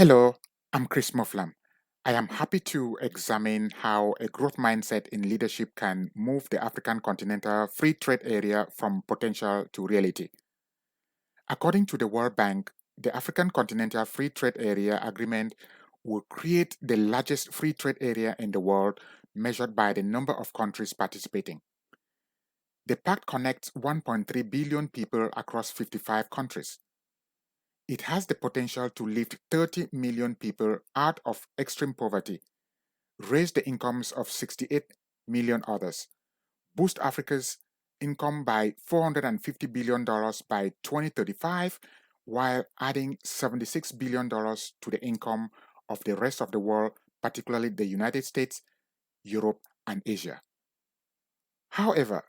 Hello, I'm Chris Moflam. I am happy to examine how a growth mindset in leadership can move the African Continental Free Trade Area from potential to reality. According to the World Bank, the African Continental Free Trade Area Agreement will create the largest free trade area in the world measured by the number of countries participating. The pact connects 1.3 billion people across 55 countries. It has the potential to lift 30 million people out of extreme poverty, raise the incomes of 68 million others, boost Africa's income by $450 billion by 2035, while adding $76 billion to the income of the rest of the world, particularly the United States, Europe, and Asia. However,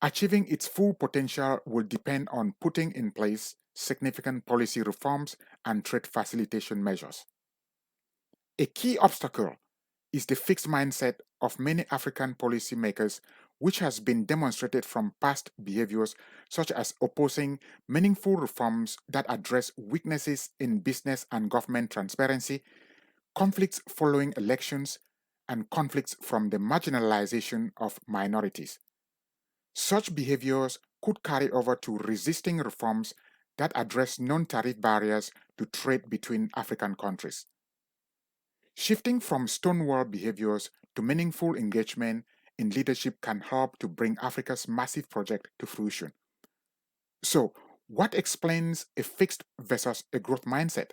achieving its full potential will depend on putting in place significant policy reforms and trade facilitation measures. A key obstacle is the fixed mindset of many African policymakers, which has been demonstrated from past behaviors such as opposing meaningful reforms that address weaknesses in business and government transparency, conflicts following elections, and conflicts from the marginalization of minorities. Such behaviors could carry over to resisting reforms that address non tariff barriers to trade between African countries. Shifting from stonewall behaviors to meaningful engagement in leadership can help to bring Africa's massive project to fruition. So, what explains a fixed versus a growth mindset?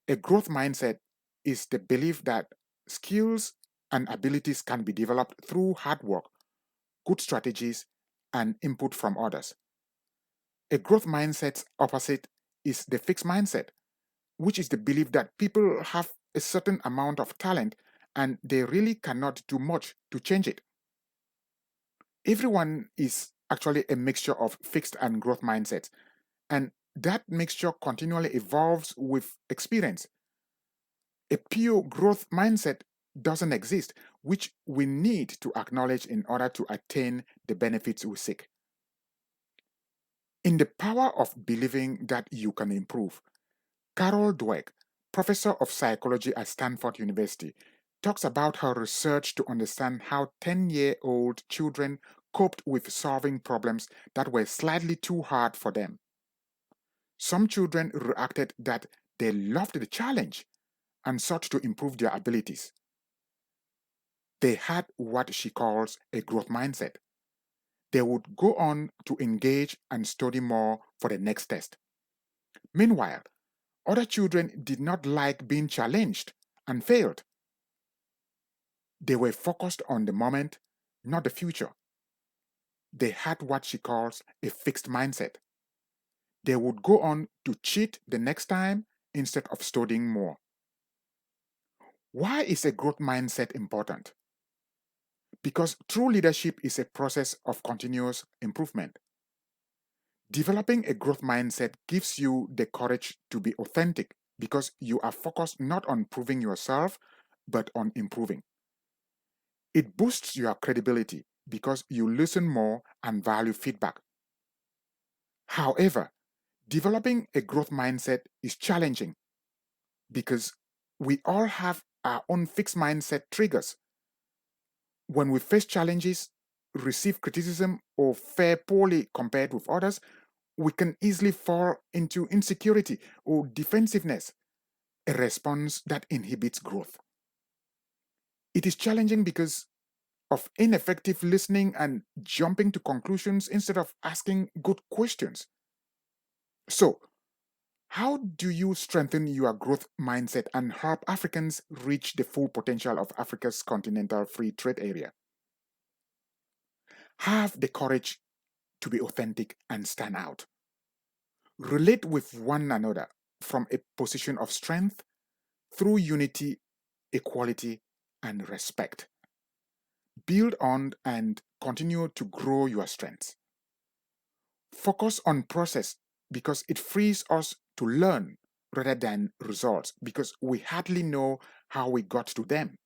A growth mindset is the belief that skills and abilities can be developed through hard work, good strategies, and input from others. A growth mindset's opposite is the fixed mindset, which is the belief that people have a certain amount of talent and they really cannot do much to change it. Everyone is actually a mixture of fixed and growth mindsets, and that mixture continually evolves with experience. A pure growth mindset doesn't exist, which we need to acknowledge in order to attain the benefits we seek. In the power of believing that you can improve, Carol Dweck, professor of psychology at Stanford University, talks about her research to understand how 10-year-old children coped with solving problems that were slightly too hard for them. Some children reacted that they loved the challenge and sought to improve their abilities. They had what she calls a growth mindset. They would go on to engage and study more for the next test. Meanwhile, other children did not like being challenged and failed. They were focused on the moment, not the future. They had what she calls a fixed mindset. They would go on to cheat the next time instead of studying more. Why is a growth mindset important? Because true leadership is a process of continuous improvement. Developing a growth mindset gives you the courage to be authentic because you are focused not on proving yourself, but on improving. It boosts your credibility because you listen more and value feedback. However, developing a growth mindset is challenging because we all have our own fixed mindset triggers. When we face challenges, receive criticism, or fare poorly compared with others, we can easily fall into insecurity or defensiveness, a response that inhibits growth. It is challenging because of ineffective listening and jumping to conclusions instead of asking good questions. So, how do you strengthen your growth mindset and help Africans reach the full potential of Africa's continental free trade area? Have the courage to be authentic and stand out. Relate with one another from a position of strength through unity, equality, and respect. Build on and continue to grow your strengths. Focus on process because it frees us to learn rather than results because we hardly know how we got to them.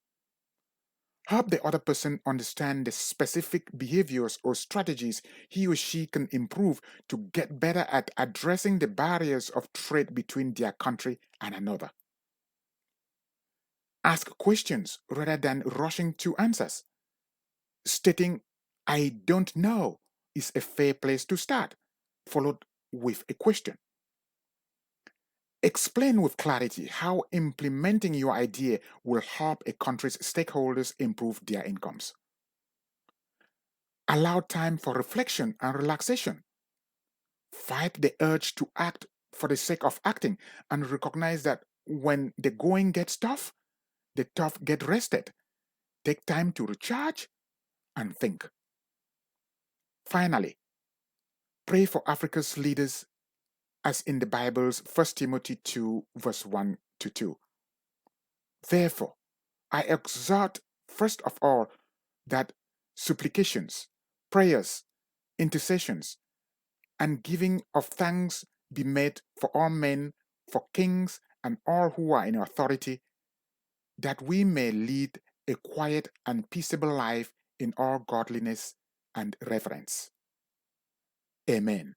Help the other person understand the specific behaviors or strategies he or she can improve to get better at addressing the barriers of trade between their country and another. Ask questions rather than rushing to answers. Stating, I don't know, is a fair place to start, followed with a question. Explain with clarity how implementing your idea will help a country's stakeholders improve their incomes. Allow time for reflection and relaxation. Fight the urge to act for the sake of acting and recognize that when the going gets tough, the tough get rested. Take time to recharge and think. Finally, pray for Africa's leaders as in the Bible's 1 Timothy 2, verse 1 to 2. Therefore, I exhort first of all that supplications, prayers, intercessions, and giving of thanks be made for all men, for kings, and all who are in authority, that we may lead a quiet and peaceable life in all godliness and reverence. Amen.